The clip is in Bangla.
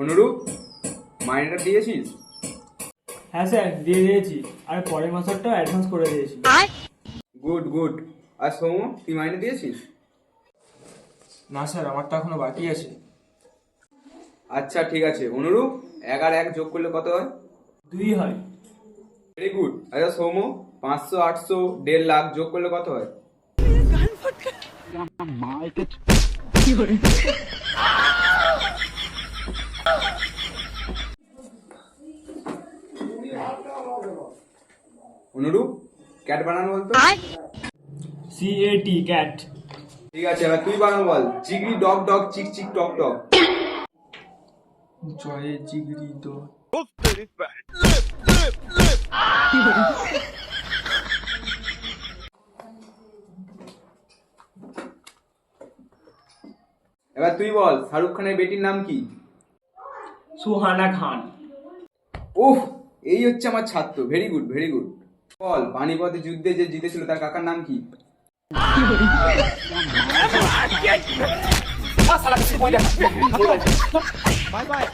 অনুরূপ, মাইনেটা দিয়েছিস? হ্যাঁ স্যার, দিয়ে দিয়েছি। আর পরের মাসেরটাও অ্যাডভান্স করে দিয়েছি। Good good. আর সৌম্য, তুই মাইনে দিয়েছিস? না স্যার, আমার তো এখনো বাকি আছে। আচ্ছা ঠিক আছে। অনুরূপ, ১ আর ১ যোগ করলে কত হয়? 2 হয়। Very good. আচ্ছা সৌম্য, ৫০০, ৮০০, ১.৫ লাখ যোগ করলে কত হয়? অনুরূপ, ক্যাট বানানো বলতো। CAT, cat. ঠিক আছে, এবার তুই বানানো বল। জিগরি ডগ ডগ, চিক চিক টক টক। জয়ে জিগরি তো। এবার তুই বল, শাহরুখ খানের বেটির নাম কি? সুহানা খান। ওহ, এই হচ্ছে আমার ছাত্র। Very good very good. বল, পানিপথের যুদ্ধে যে জিতেছিল তার কাকার নাম কি? Bye bye.